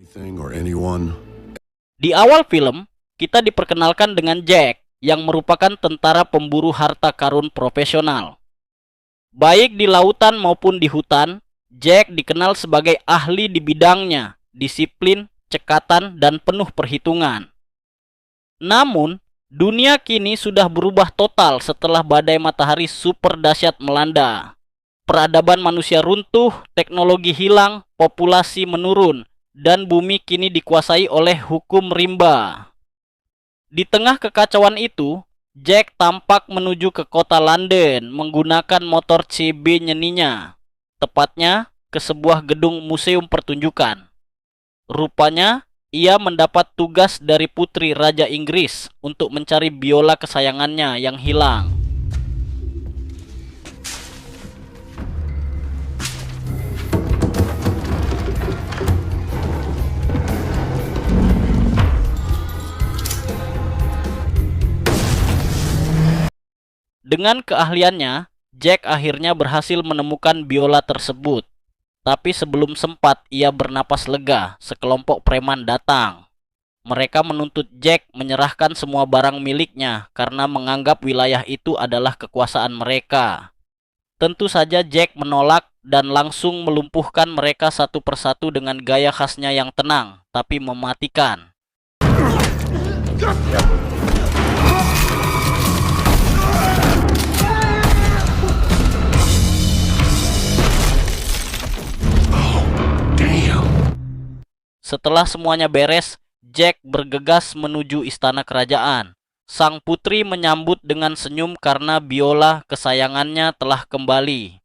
Anything or anyone. Di awal film, kita diperkenalkan dengan Jack yang merupakan tentara pemburu harta karun profesional. Baik di lautan maupun di hutan, Jack dikenal sebagai ahli di bidangnya, disiplin, cekatan, dan penuh perhitungan. Namun, dunia kini sudah berubah total setelah badai matahari super dahsyat melanda. Peradaban manusia runtuh, teknologi hilang, populasi menurun, dan bumi kini dikuasai oleh hukum rimba. Di tengah kekacauan itu, Jack tampak menuju ke kota London menggunakan motor CB nyeninya, tepatnya ke sebuah gedung museum pertunjukan. Rupanya, ia mendapat tugas dari putri Raja Inggris untuk mencari biola kesayangannya yang hilang. Dengan keahliannya, Jack akhirnya berhasil menemukan biola tersebut. Tapi sebelum sempat ia bernapas lega, sekelompok preman datang. Mereka menuntut Jack menyerahkan semua barang miliknya karena menganggap wilayah itu adalah kekuasaan mereka. Tentu saja Jack menolak dan langsung melumpuhkan mereka satu persatu dengan gaya khasnya yang tenang, tapi mematikan. Setelah semuanya beres, Jack bergegas menuju istana kerajaan. Sang putri menyambut dengan senyum karena biola kesayangannya telah kembali.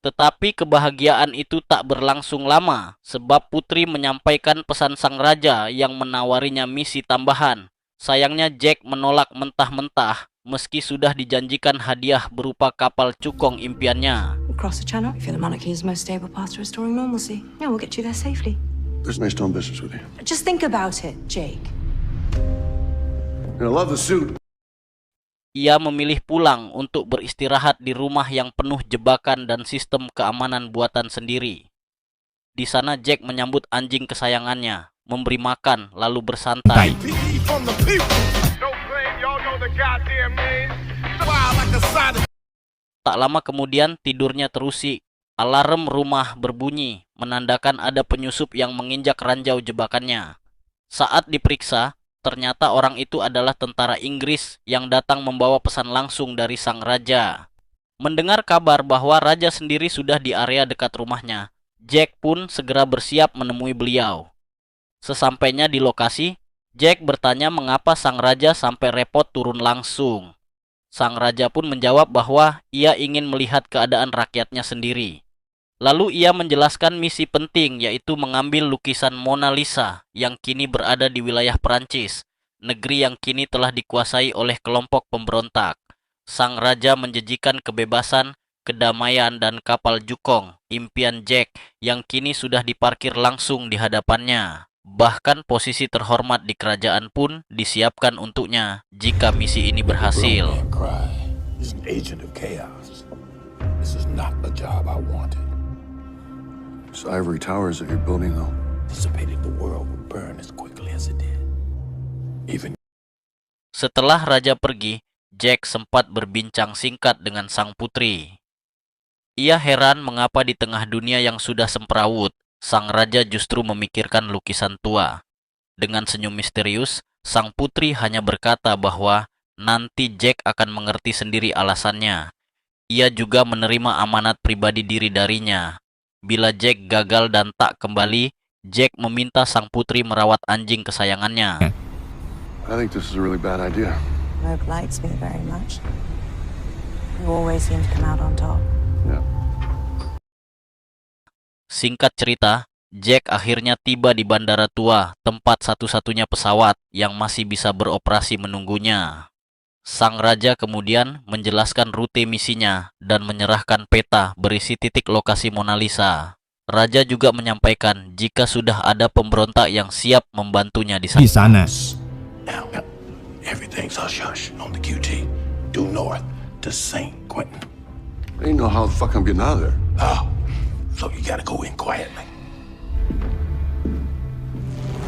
Tetapi kebahagiaan itu tak berlangsung lama, sebab putri menyampaikan pesan sang raja yang menawarinya misi tambahan. Sayangnya Jack menolak mentah-mentah, meski sudah dijanjikan hadiah berupa kapal cukong impiannya. Across the channel, if the monarchy is the most stable path to restoring normalcy. Yeah, we'll get you there safely. It's nice doing business with you. Just think about it, Jake. I love the suit. Ia memilih pulang untuk beristirahat di rumah yang penuh jebakan dan sistem keamanan buatan sendiri. Di sana Jack menyambut anjing kesayangannya, memberi makan, lalu bersantai. Tak lama kemudian tidurnya terusik. Alarm rumah berbunyi, menandakan ada penyusup yang menginjak ranjau jebakannya. Saat diperiksa, ternyata orang itu adalah tentara Inggris yang datang membawa pesan langsung dari sang raja. Mendengar kabar bahwa raja sendiri sudah di area dekat rumahnya, Jack pun segera bersiap menemui beliau. Sesampainya di lokasi, Jack bertanya mengapa sang raja sampai repot turun langsung. Sang raja pun menjawab bahwa ia ingin melihat keadaan rakyatnya sendiri. Lalu ia menjelaskan misi penting, yaitu mengambil lukisan Mona Lisa yang kini berada di wilayah Perancis, negeri yang kini telah dikuasai oleh kelompok pemberontak. Sang raja menjanjikan kebebasan, kedamaian, dan kapal jukong, impian Jack yang kini sudah diparkir langsung di hadapannya. Bahkan posisi terhormat di kerajaan pun disiapkan untuknya jika misi ini berhasil. He's an agent of chaos. This is not a job I wanted. These ivory towers that you're building, though. Anticipated the world would burn as quickly as it did. Even Setelah raja pergi, Jack sempat berbincang singkat dengan sang putri. Ia heran mengapa di tengah dunia yang sudah semrawut, sang raja justru memikirkan lukisan tua. Dengan senyum misterius, sang putri hanya berkata bahwa nanti Jack akan mengerti sendiri alasannya. Ia juga menerima amanat pribadi diri darinya. Bila Jack gagal dan tak kembali, Jack meminta sang putri merawat anjing kesayangannya. I think this is a really bad idea. Rogue likes me very much. You always seem to come out on top. Yeah. Singkat cerita, Jack akhirnya tiba di bandara tua, tempat satu-satunya pesawat yang masih bisa beroperasi menunggunya. Sang raja kemudian menjelaskan rute misinya dan menyerahkan peta berisi titik lokasi Mona Lisa. Raja juga menyampaikan jika sudah ada pemberontak yang siap membantunya di sana. now, everything's hush-hush on the QT. Due north to St. Quentin. I didn't know how the fuck I'm getting out of there. Oh, so you gotta go in quietly.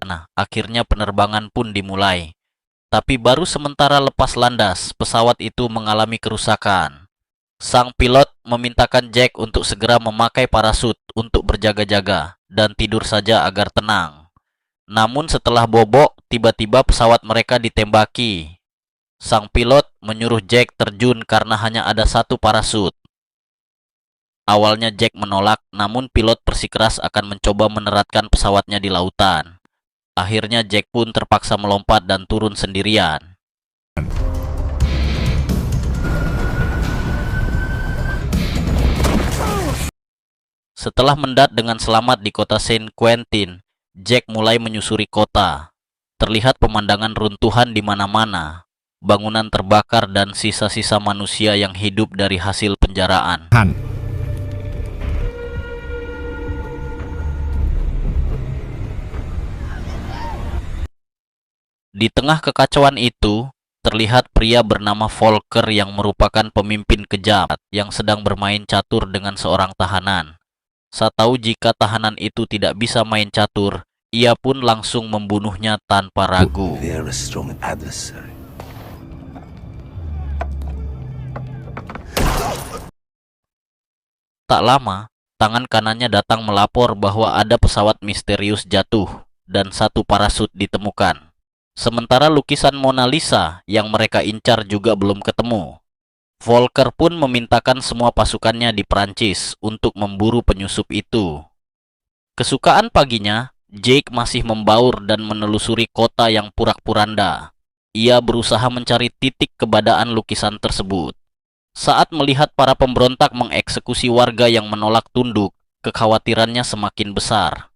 sempurna. Akhirnya penerbangan pun dimulai. Tapi baru sementara lepas landas, pesawat itu mengalami kerusakan. Sang pilot memintakan Jack untuk segera memakai parasut untuk berjaga-jaga dan tidur saja agar tenang. Namun setelah bobok, tiba-tiba pesawat mereka ditembaki. Sang pilot menyuruh Jack terjun karena hanya ada satu parasut. Awalnya Jack menolak, namun pilot bersikeras akan mencoba meneratkan pesawatnya di lautan. Akhirnya Jack pun terpaksa melompat dan turun sendirian. Setelah mendarat dengan selamat di kota Saint Quentin, Jack mulai menyusuri kota. Terlihat pemandangan runtuhan di mana-mana, bangunan terbakar dan sisa-sisa manusia yang hidup dari hasil penjaraan. Di tengah kekacauan itu, terlihat pria bernama Volker yang merupakan pemimpin kejam yang sedang bermain catur dengan seorang tahanan. Saat tahu jika tahanan itu tidak bisa main catur, ia pun langsung membunuhnya tanpa ragu. They are a strong adversary. Tak lama, tangan kanannya datang melapor bahwa ada pesawat misterius jatuh dan satu parasut ditemukan. Sementara lukisan Mona Lisa yang mereka incar juga belum ketemu. Volker pun memintakan semua pasukannya di Prancis untuk memburu penyusup itu. Kesukaan paginya, Jake masih membaur dan menelusuri kota yang porak-poranda. Ia berusaha mencari titik keberadaan lukisan tersebut. Saat melihat para pemberontak mengeksekusi warga yang menolak tunduk, kekhawatirannya semakin besar.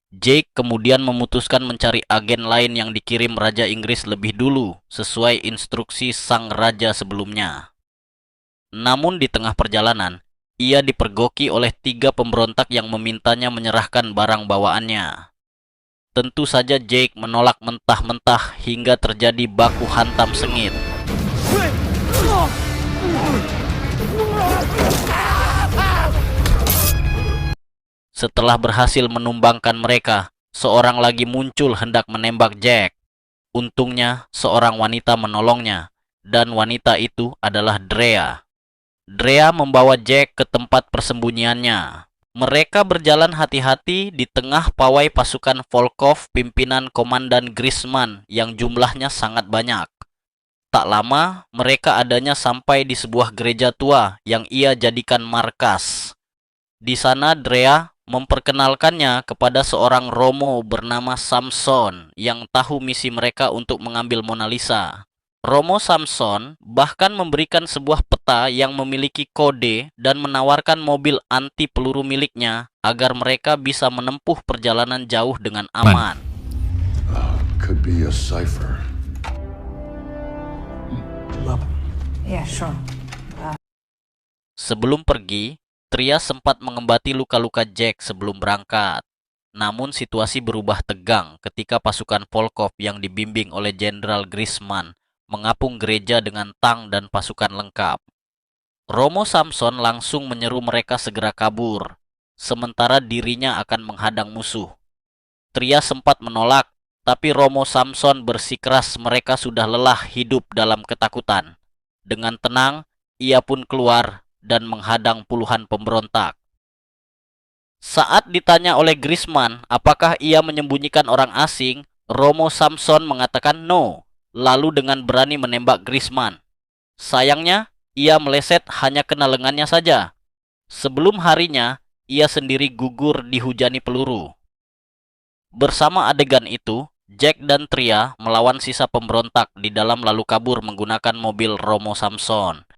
Jake kemudian memutuskan mencari agen lain yang dikirim Raja Inggris lebih dulu, sesuai instruksi sang raja sebelumnya. Namun di tengah perjalanan, ia dipergoki oleh 3 pemberontak yang memintanya menyerahkan barang bawaannya. Tentu saja Jake menolak mentah-mentah hingga terjadi baku hantam sengit. Setelah berhasil menumbangkan mereka, seorang lagi muncul hendak menembak Jack. Untungnya, seorang wanita menolongnya, dan wanita itu adalah Drea. Drea membawa Jack ke tempat persembunyiannya. Mereka berjalan hati-hati di tengah pawai pasukan Volkov pimpinan Komandan Grisman yang jumlahnya sangat banyak. Tak lama, mereka adanya sampai di sebuah gereja tua yang ia jadikan markas. Di sana Drea memperkenalkannya kepada seorang Romo bernama Samson yang tahu misi mereka untuk mengambil Mona Lisa. Romo Samson bahkan memberikan sebuah peta yang memiliki kode dan menawarkan mobil anti peluru miliknya agar mereka bisa menempuh perjalanan jauh dengan aman. Could be a cipher. Yeah, sure. Sebelum pergi, Tria sempat mengobati luka-luka Jack sebelum berangkat. Namun situasi berubah tegang ketika pasukan Volkov yang dibimbing oleh Jenderal Grisman mengapung gereja dengan tang dan pasukan lengkap. Romo Samson langsung menyeru mereka segera kabur, sementara dirinya akan menghadang musuh. Tria sempat menolak, tapi Romo Samson bersikeras mereka sudah lelah hidup dalam ketakutan. Dengan tenang, ia pun keluar dan menghadang puluhan pemberontak. Saat ditanya oleh Grisman apakah ia menyembunyikan orang asing, Romo Samson mengatakan no, lalu dengan berani menembak Grisman. Sayangnya, ia meleset hanya kena lengannya saja. Sebelum harinya, ia sendiri gugur dihujani peluru. Bersama adegan itu, Jack dan Tria melawan sisa pemberontak di dalam lalu kabur menggunakan mobil Romo Samson.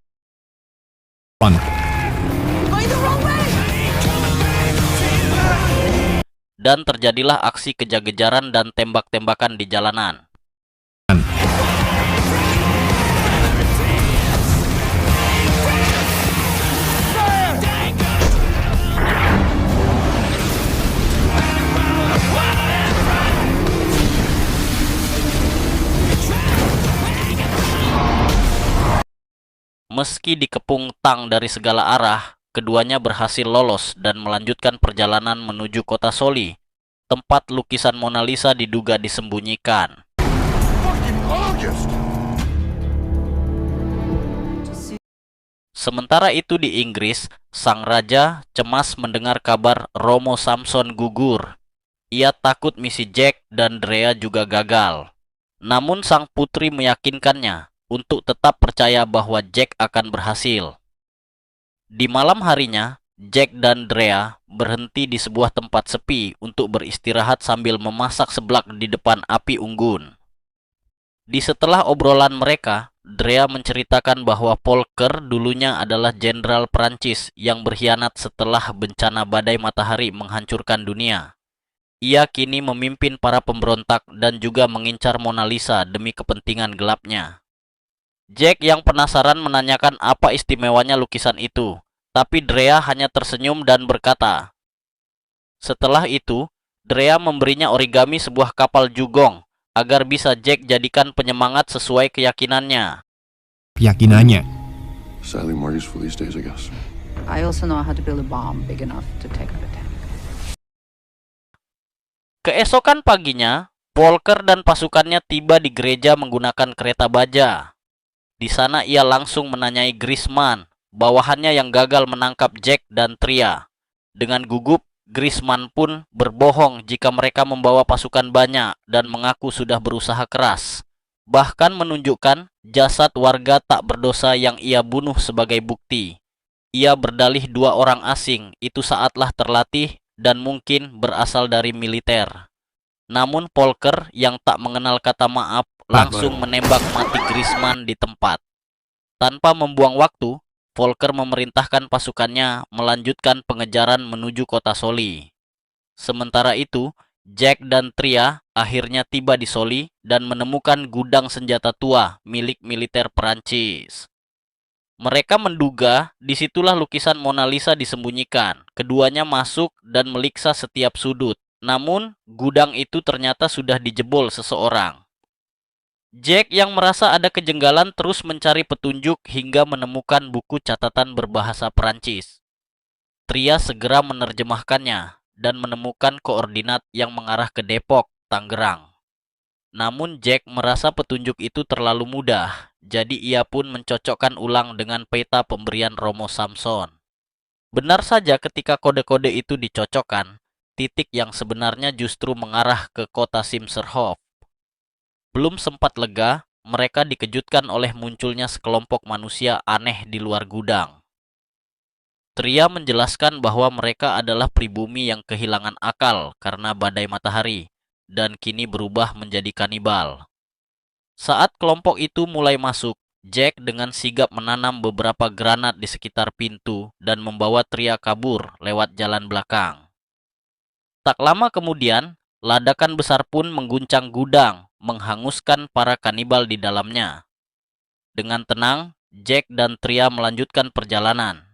Dan terjadilah aksi kejar-kejaran dan tembak-tembakan di jalanan. Meski dikepung tang dari segala arah, keduanya berhasil lolos dan melanjutkan perjalanan menuju kota Soli. tempat lukisan Mona Lisa diduga disembunyikan. Sementara itu di Inggris, sang raja cemas mendengar kabar Romo Samson gugur. Ia takut misi Jack dan Drea juga gagal. Namun sang putri meyakinkannya untuk tetap percaya bahwa Jack akan berhasil. Di malam harinya, Jack dan Drea berhenti di sebuah tempat sepi untuk beristirahat sambil memasak seblak di depan api unggun. Di setelah obrolan mereka, Drea menceritakan bahwa Volker dulunya adalah jenderal Prancis yang berkhianat setelah bencana badai matahari menghancurkan dunia. Ia kini memimpin para pemberontak dan juga mengincar Mona Lisa demi kepentingan gelapnya. Jack yang penasaran menanyakan apa istimewanya lukisan itu, tapi Drea hanya tersenyum dan berkata. Setelah itu, Drea memberinya origami sebuah kapal jugong agar bisa Jack jadikan penyemangat sesuai keyakinannya. Sadly more useful these days, I guess. I also know how to build a bomb big enough to take out a tank. Keesokan paginya, Volker dan pasukannya tiba di gereja menggunakan kereta baja. Di sana ia langsung menanyai Grisman, bawahannya yang gagal menangkap Jack dan Tria. Dengan gugup, Grisman pun berbohong jika mereka membawa pasukan banyak dan mengaku sudah berusaha keras. Bahkan menunjukkan jasad warga tak berdosa yang ia bunuh sebagai bukti. Ia berdalih 2 orang asing itu saatlah terlatih dan mungkin berasal dari militer. Namun Volker yang tak mengenal kata maaf langsung menembak mati Grisman di tempat. Tanpa membuang waktu, Volker memerintahkan pasukannya melanjutkan pengejaran menuju kota Soli. Sementara itu, Jack dan Tria akhirnya tiba di Soli dan menemukan gudang senjata tua milik militer Perancis. Mereka menduga disitulah lukisan Mona Lisa disembunyikan. Keduanya masuk dan meliksa setiap sudut. Namun, gudang itu ternyata sudah dijebol seseorang. Jack yang merasa ada kejanggalan terus mencari petunjuk hingga menemukan buku catatan berbahasa Perancis. Tria segera menerjemahkannya dan menemukan koordinat yang mengarah ke Depok, Tangerang. Namun Jack merasa petunjuk itu terlalu mudah, jadi ia pun mencocokkan ulang dengan peta pemberian Romo Samson. Benar saja ketika kode-kode itu dicocokkan, titik yang sebenarnya justru mengarah ke kota Simserhof. Belum sempat lega, mereka dikejutkan oleh munculnya sekelompok manusia aneh di luar gudang. Tria menjelaskan bahwa mereka adalah pribumi yang kehilangan akal karena badai matahari dan kini berubah menjadi kanibal. Saat kelompok itu mulai masuk, Jack dengan sigap menanam beberapa granat di sekitar pintu dan membawa Tria kabur lewat jalan belakang. Tak lama kemudian, ledakan besar pun mengguncang gudang, menghanguskan para kanibal di dalamnya. Dengan tenang, Jack dan Tria melanjutkan perjalanan.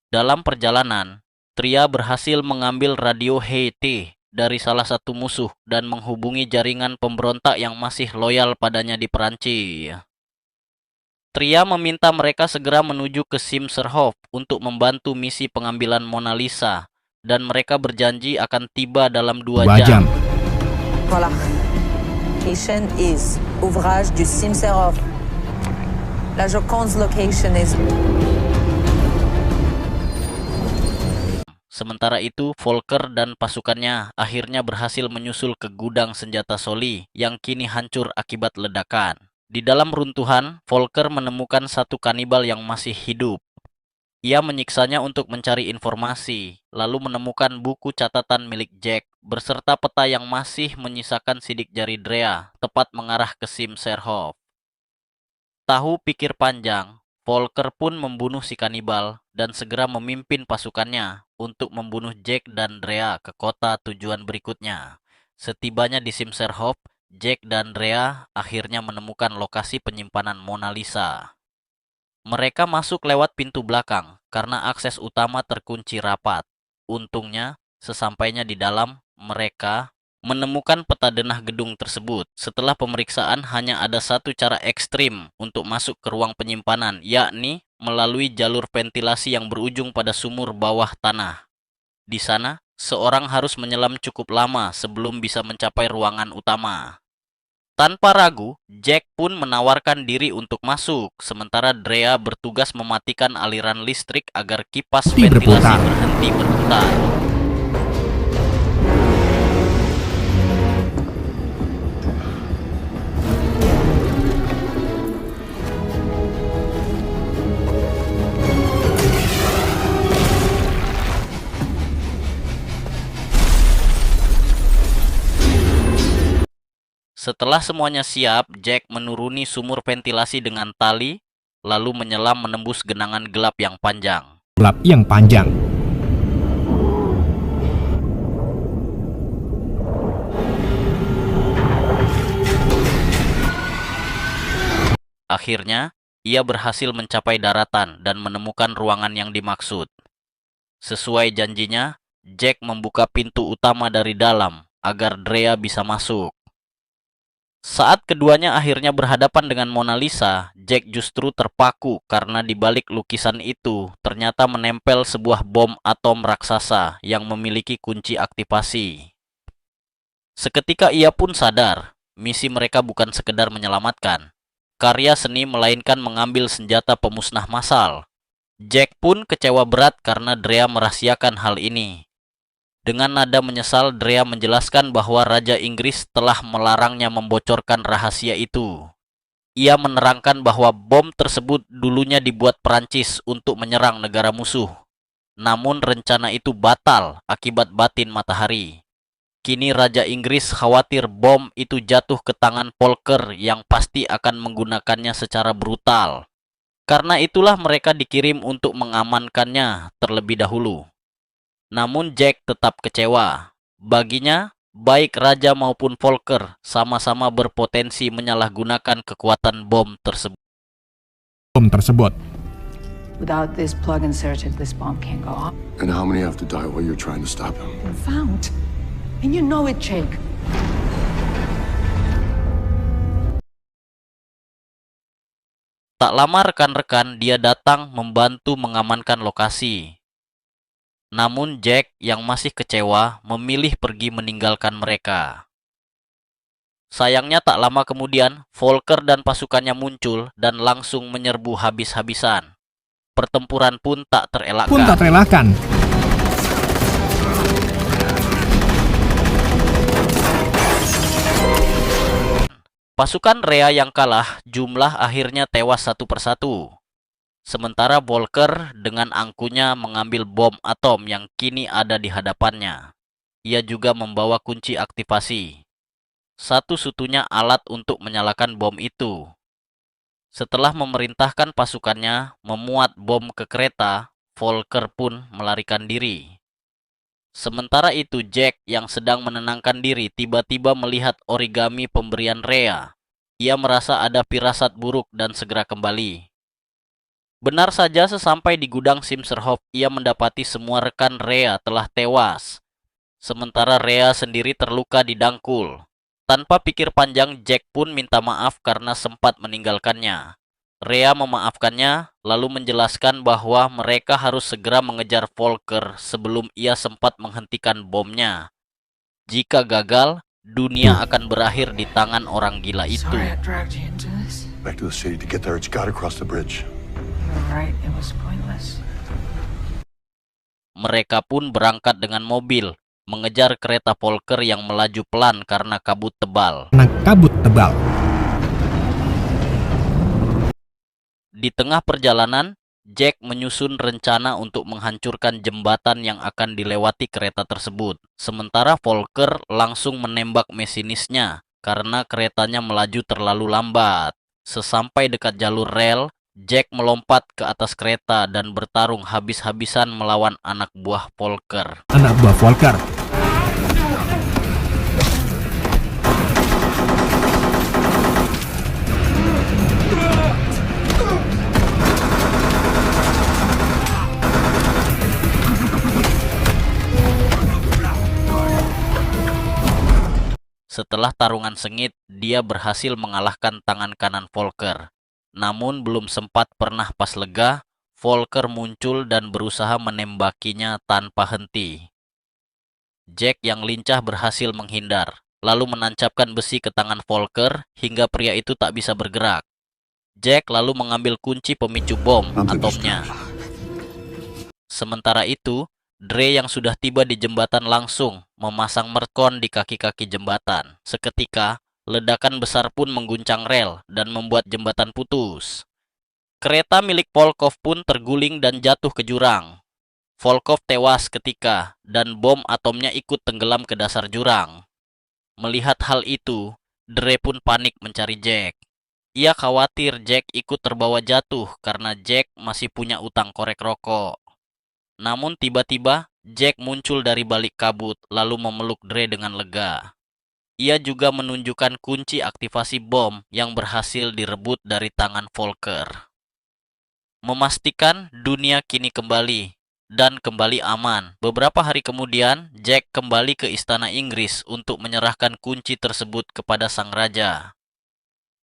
Dalam perjalanan, Tria berhasil mengambil radio HT dari salah satu musuh dan menghubungi jaringan pemberontak yang masih loyal padanya di Perancis. Tria meminta mereka segera menuju ke Simserhof untuk membantu misi pengambilan Mona Lisa, dan mereka berjanji akan tiba dalam 2 jam. Voilà. Location is ouvrage du Simserhof. La Joconde's location is... Sementara itu, Volker dan pasukannya akhirnya berhasil menyusul ke gudang senjata Soli yang kini hancur akibat ledakan. Di dalam runtuhan, Volker menemukan satu kanibal yang masih hidup. Ia menyiksanya untuk mencari informasi, lalu menemukan buku catatan milik Jack beserta peta yang masih menyisakan sidik jari Drea, tepat mengarah ke Simserhof. Tahu pikir panjang, Volker pun membunuh si kanibal dan segera memimpin pasukannya untuk membunuh Jack dan Drea ke kota tujuan berikutnya. Setibanya di Simserhof, Jack dan Drea akhirnya menemukan lokasi penyimpanan Mona Lisa. Mereka masuk lewat pintu belakang karena akses utama terkunci rapat. Untungnya, sesampainya di dalam, mereka menemukan peta denah gedung tersebut. Setelah pemeriksaan, hanya ada satu cara ekstrim untuk masuk ke ruang penyimpanan, yakni melalui jalur ventilasi yang berujung pada sumur bawah tanah. Di sana, Seorang harus menyelam cukup lama sebelum bisa mencapai ruangan utama. Tanpa ragu, Jack pun menawarkan diri untuk masuk, sementara Drea bertugas mematikan aliran listrik agar kipas Berhenti ventilasi berputar. berhenti berputar. Setelah semuanya siap, Jack menuruni sumur ventilasi dengan tali, lalu menyelam menembus genangan gelap yang panjang. Gelap yang panjang. Akhirnya, ia berhasil mencapai daratan dan menemukan ruangan yang dimaksud. Sesuai janjinya, Jack membuka pintu utama dari dalam agar Drea bisa masuk. Saat keduanya akhirnya berhadapan dengan Mona Lisa, Jack justru terpaku karena di balik lukisan itu ternyata menempel sebuah bom atom raksasa yang memiliki kunci aktivasi. Seketika ia pun sadar, misi mereka bukan sekedar menyelamatkan karya seni melainkan mengambil senjata pemusnah massal. Jack pun kecewa berat karena Drea merahasiakan hal ini. Dengan nada menyesal, Drea menjelaskan bahwa Raja Inggris telah melarangnya membocorkan rahasia itu. Ia menerangkan bahwa bom tersebut dulunya dibuat Perancis untuk menyerang negara musuh. Namun rencana itu batal akibat batin matahari. Kini Raja Inggris khawatir bom itu jatuh ke tangan Volker yang pasti akan menggunakannya secara brutal. Karena itulah mereka dikirim untuk mengamankannya terlebih dahulu. Namun Jack tetap kecewa. Baginya, baik Raja maupun Volker sama-sama berpotensi menyalahgunakan kekuatan bom tersebut. Bom tersebut. Without this plug inserted, this bomb can't go off. And how many have to die while you're trying to stop him? Found. And you know it, Jake. Tak lama rekan-rekan dia datang membantu mengamankan lokasi. Namun Jack yang masih kecewa memilih pergi meninggalkan mereka. Sayangnya tak lama kemudian, Volker dan pasukannya muncul dan langsung menyerbu habis-habisan. Pertempuran pun tak terelakkan. Pasukan Rhea yang kalah, jumlah akhirnya tewas satu persatu. Sementara Volker dengan angkuhnya mengambil bom atom yang kini ada di hadapannya. Ia juga membawa kunci aktivasi. Satu-satunya alat untuk menyalakan bom itu. Setelah memerintahkan pasukannya memuat bom ke kereta, Volker pun melarikan diri. Sementara itu Jack yang sedang menenangkan diri tiba-tiba melihat origami pemberian Rhea. Ia merasa ada firasat buruk dan segera kembali. Benar saja sesampai di gudang Simserhof, ia mendapati semua rekan Rhea telah tewas. Sementara Rhea sendiri terluka di dangkul. Tanpa pikir panjang, Jack pun minta maaf karena sempat meninggalkannya. Rhea memaafkannya, lalu menjelaskan bahwa mereka harus segera mengejar Volker sebelum ia sempat menghentikan bomnya. Jika gagal, dunia akan berakhir di tangan orang gila itu. Sorry I dragged you into this. Back to the city. To get there, it's got to cross the bridge. You're right, it was pointless. Mereka pun berangkat dengan mobil, mengejar kereta Volker yang melaju pelan karena kabut tebal. Di tengah perjalanan, Jack menyusun rencana untuk menghancurkan jembatan yang akan dilewati kereta tersebut. Sementara Volker langsung menembak mesinisnya karena keretanya melaju terlalu lambat. Sesampai dekat jalur rel, Jack melompat ke atas kereta dan bertarung habis-habisan melawan anak buah Volker. Setelah tarungan sengit, dia berhasil mengalahkan tangan kanan Volker. Namun belum sempat bernahpas lega, Volker muncul dan berusaha menembakinya tanpa henti. Jack yang lincah berhasil menghindar, lalu menancapkan besi ke tangan Volker hingga pria itu tak bisa bergerak. Jack lalu mengambil kunci pemicu bom atomnya. Sementara itu, Dre yang sudah tiba di jembatan langsung memasang mercon di kaki-kaki jembatan. Seketika, ledakan besar pun mengguncang rel dan membuat jembatan putus. Kereta milik Volkov pun terguling dan jatuh ke jurang. Volkov tewas ketika, dan bom atomnya ikut tenggelam ke dasar jurang. Melihat hal itu, Dre pun panik mencari Jack. Ia khawatir Jack ikut terbawa jatuh karena Jack masih punya utang korek rokok. Namun tiba-tiba, Jack muncul dari balik kabut lalu memeluk Dre dengan lega. Ia juga menunjukkan kunci aktivasi bom yang berhasil direbut dari tangan Volker. Memastikan dunia kini kembali dan kembali aman. Beberapa hari kemudian, Jack kembali ke istana Inggris untuk menyerahkan kunci tersebut kepada sang raja.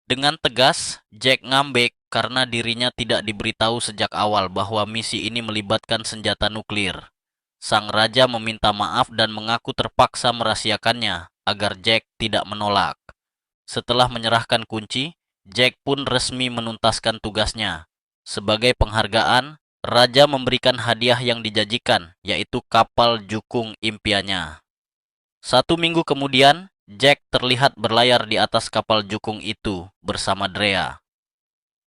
Dengan tegas, Jack ngambek karena dirinya tidak diberitahu sejak awal bahwa misi ini melibatkan senjata nuklir. Sang raja meminta maaf dan mengaku terpaksa merahasiakannya agar Jack tidak menolak. Setelah menyerahkan kunci, Jack pun resmi menuntaskan tugasnya. Sebagai penghargaan, raja memberikan hadiah yang dijanjikan, yaitu kapal jukung impiannya. 1 minggu kemudian, Jack terlihat berlayar di atas kapal jukung itu bersama Drea,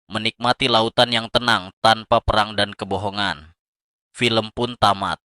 menikmati lautan yang tenang tanpa perang dan kebohongan. Film pun tamat.